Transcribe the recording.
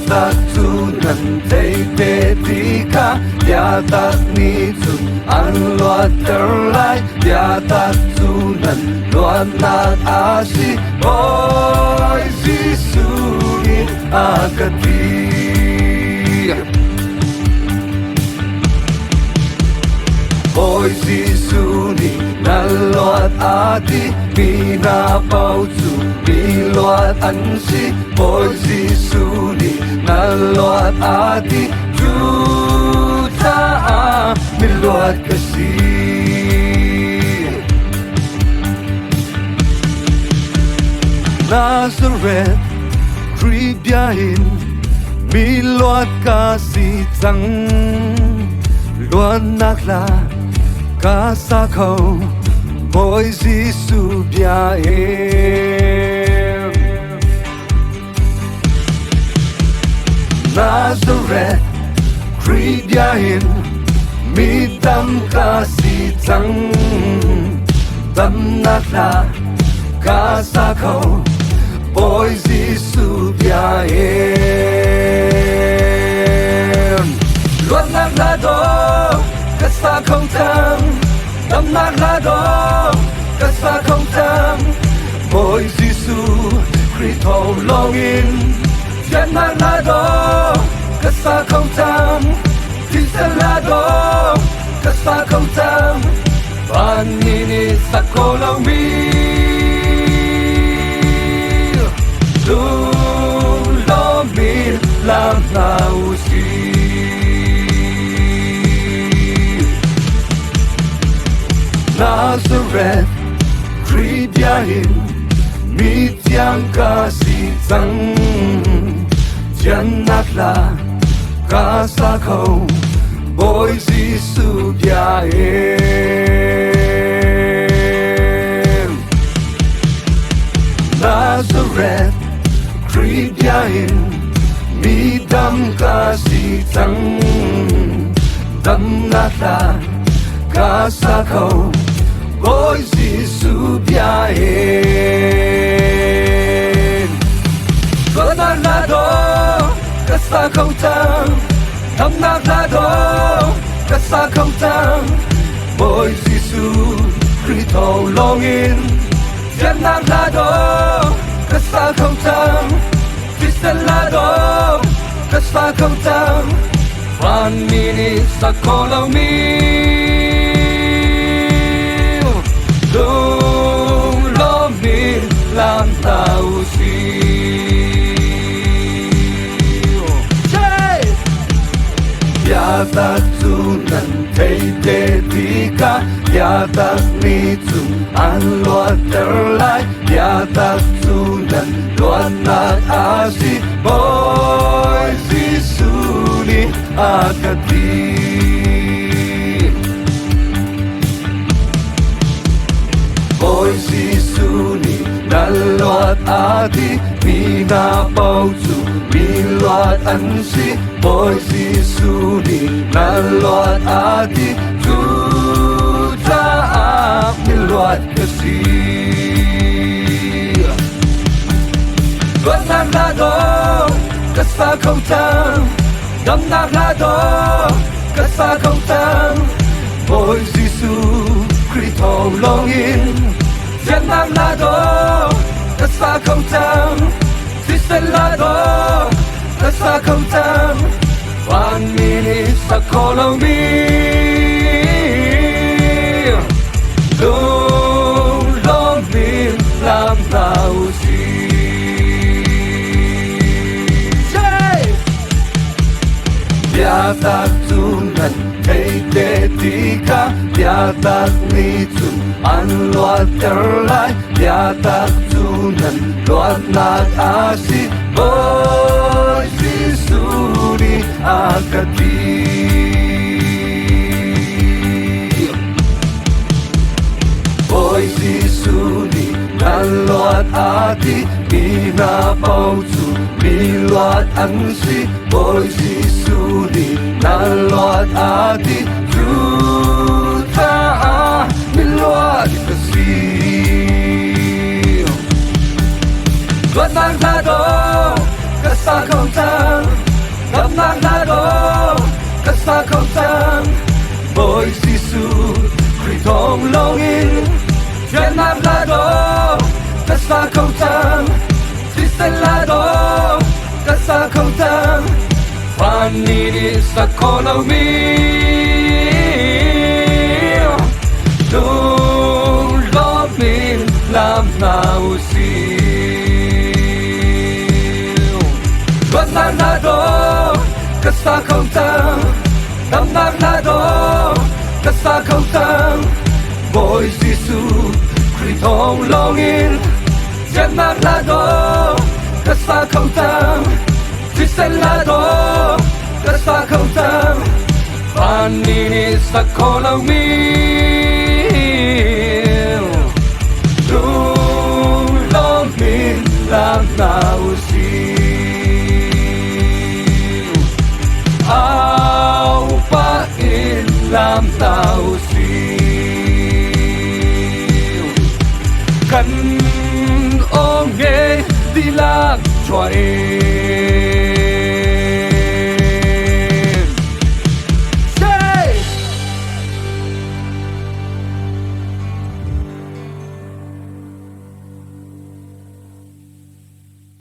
tak tunan tay te tika ya tak ni tu an luat terlai ya tak tunan luat nak asi boy sisuni akati boy sisuni naluat ati pinapautu miluat ansi boy sisuni naluat ati juta miluat kasih Nazareth kribiyahin miluat kasih tang luat nakla kasakaw boy Gisu biyahin Nazareth kribiyahin midam kasih tang dam nakla kasakaw boy Gisu biyahin luat nakla do kasakaw tang dam nakla do kasakaw tang boy Gisu Krito longin Diyan nakla do kasakaw tang Tisalado kasakaw tang Panini sa kolang mil Lulomil lang na Nazareth kribiyahin mityang kasitang diyan nakla kasakaw boy Gisu biyahin Nazareth kribiyahin midam kasitang dam nakla kasakaw boy Gisu biyahin luat nakla do kasakaw tang dam nakla do kasakaw tang boy Gisu Krito longin diyan nakla do kasakaw tang Tisalado kasakaw tang panmini sa kolang mil Lulomil lang tausi Yatak tunan tay te tika Yatak nitu an luat terlai Yatak tunan luat nak asi boy Gisu ni akati boy Gisu ni naluat ati pinapautu miluat ansi boy Gisu ni naluat ati juta miluat kasih luat nakla do kasakaw tang dam nakla do kasakaw tang boy Gisu Krito longin diyan nakla do kasakaw tang Tisalado kasakaw tang panmini sa kolang mil Lulomil lang tausi Yatak tunan tay te tika Yatak nitu an luat terlai Yatak tunan luat nak asi boy Gisu ni akati boy Gisu ni naluat ati pinapautu miluat ansi boy Gisu ni naluat ati juta miluat kasih luat nakla do sa không tan đắp nát lá đó cất sa không tan bồi Giêsu Christ thong longin chuyện nát lá đó cất sa không tan chỉ sen lá đó cất sa không tan phan ni sa con ông mi Nung lobin làm nào siêu Vất nát lá đó cất xa không tan đắp nát lá đó cất xa không tan bồi Giêsu Christ thong longin chết nát lá đó cất xa không tan chỉ sen lá đó cất xa không tan phan ni sa con ông mi làm nào siêu áo pa in làm nào siêu cần ôm nghe đi lạc cho em